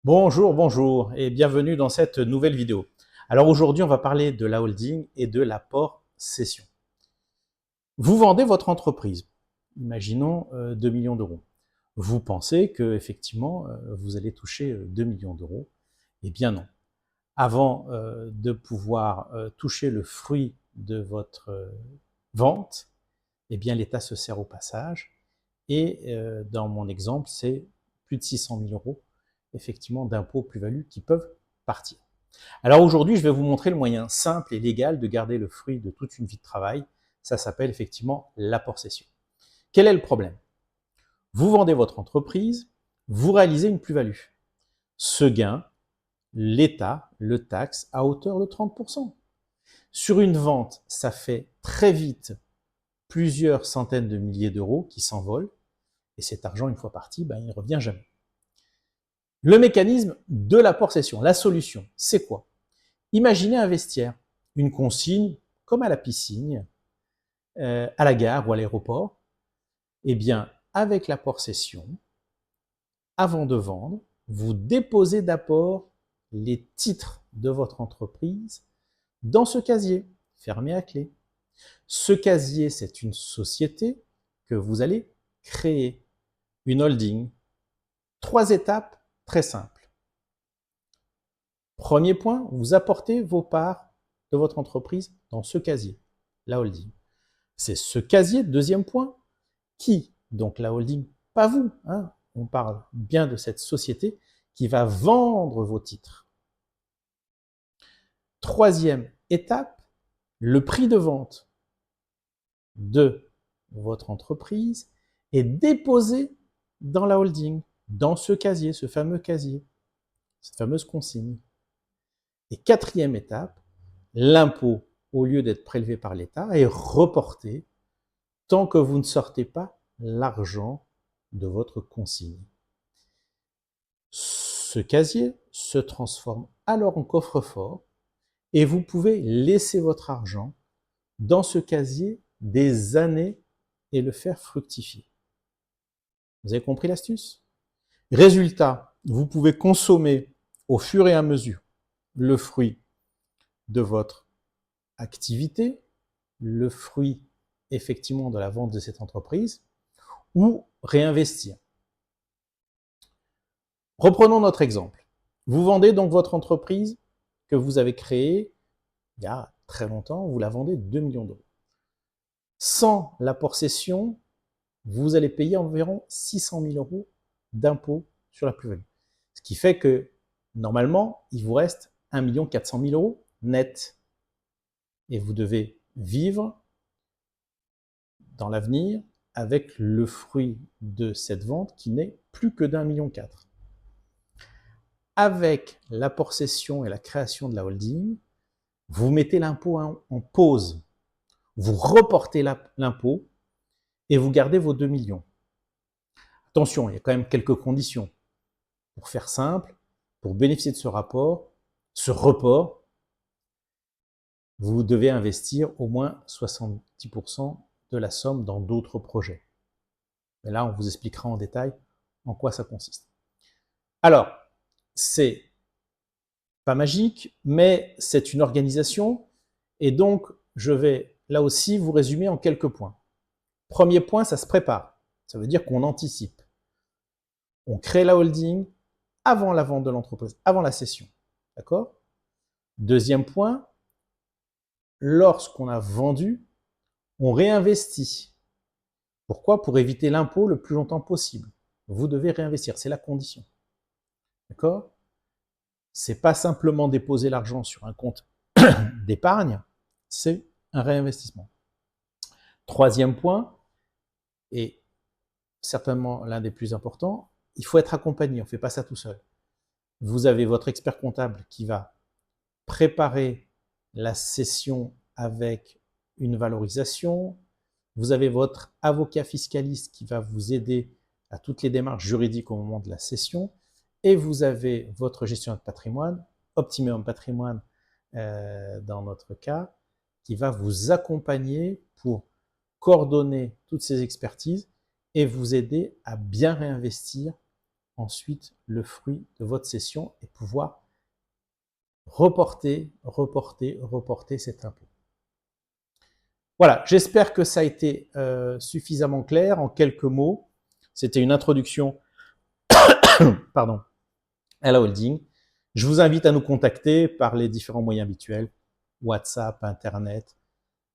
Bonjour, bonjour et bienvenue dans cette nouvelle vidéo. Alors aujourd'hui, on va parler de la holding et de l'apport cession. Vous vendez votre entreprise, imaginons 2 millions d'euros. Vous pensez que effectivement vous allez toucher 2 millions d'euros. Eh bien non. Avant de pouvoir toucher le fruit de votre vente, eh bien l'État se sert au passage. Et dans mon exemple, c'est plus de 600 000 euros effectivement d'impôts plus-value qui peuvent partir. Alors aujourd'hui, je vais vous montrer le moyen simple et légal de garder le fruit de toute une vie de travail. Ça s'appelle effectivement l'apport cession. Quel est le problème? Vous vendez votre entreprise, vous réalisez une plus-value. Ce gain, l'État le taxe à hauteur de 30%. Sur une vente, ça fait très vite plusieurs centaines de milliers d'euros qui s'envolent, et cet argent, une fois parti, il ne revient jamais. Le mécanisme de l'apport cession, la solution, c'est quoi? Imaginez un vestiaire, une consigne, comme à la piscine, à la gare ou à l'aéroport. Eh bien, avec l'apport cession, avant de vendre, vous déposez d'abord les titres de votre entreprise dans ce casier, fermé à clé. Ce casier, c'est une société que vous allez créer, une holding. 3 étapes très simples. Premier point, vous apportez vos parts de votre entreprise dans ce casier, la holding. C'est ce casier, deuxième point, qui, donc la holding, pas vous, hein, on parle bien de cette société qui va vendre vos titres. Troisième étape, le prix de vente de votre entreprise est déposé dans la holding, dans ce casier, ce fameux casier, cette fameuse consigne. Et quatrième étape, l'impôt, au lieu d'être prélevé par l'État, est reporté tant que vous ne sortez pas l'argent de votre consigne. Ce casier se transforme alors en coffre-fort et vous pouvez laisser votre argent dans ce casier des années et le faire fructifier. Vous avez compris l'astuce? Résultat, vous pouvez consommer au fur et à mesure le fruit de votre activité, le fruit effectivement de la vente de cette entreprise, ou réinvestir. Reprenons notre exemple. Vous vendez donc votre entreprise que vous avez créée il y a très longtemps, vous la vendez 2 millions d'euros. Sans l'apport cession, vous allez payer environ 600 000 euros d'impôts sur la plus-value. Ce qui fait que, normalement, il vous reste 1 400 000 euros net. Et vous devez vivre dans l'avenir avec le fruit de cette vente qui n'est plus que d'1,4 million. Avec l'apport cession et la création de la holding, vous mettez l'impôt en pause. Vous reportez l'impôt et vous gardez vos 2 millions. Attention, il y a quand même quelques conditions. Pour faire simple, pour bénéficier de ce report, vous devez investir au moins 70% de la somme dans d'autres projets. Et là, on vous expliquera en détail en quoi ça consiste. Alors, c'est pas magique, mais c'est une organisation. Et donc, je vais là aussi vous résumer en quelques points. Premier point, ça se prépare. Ça veut dire qu'on anticipe. On crée la holding avant la vente de l'entreprise, avant la cession. D'accord? Deuxième point, lorsqu'on a vendu, on réinvestit. Pourquoi? Pour éviter l'impôt le plus longtemps possible. Vous devez réinvestir, c'est la condition. D'accord? C'est pas simplement déposer l'argent sur un compte d'épargne, c'est un réinvestissement. Troisième point, et certainement l'un des plus importants, il faut être accompagné, on ne fait pas ça tout seul. Vous avez votre expert comptable qui va préparer la cession avec une valorisation, vous avez votre avocat fiscaliste qui va vous aider à toutes les démarches juridiques au moment de la cession, et vous avez votre gestionnaire de patrimoine, Optimum Patrimoine dans notre cas, qui va vous accompagner pour coordonner toutes ces expertises et vous aider à bien réinvestir ensuite le fruit de votre session et pouvoir reporter cet impôt. Voilà, j'espère que ça a été suffisamment clair en quelques mots. C'était une introduction pardon, à la holding. Je vous invite à nous contacter par les différents moyens habituels, WhatsApp, Internet,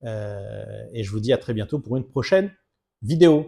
et je vous dis à très bientôt pour une prochaine vidéo.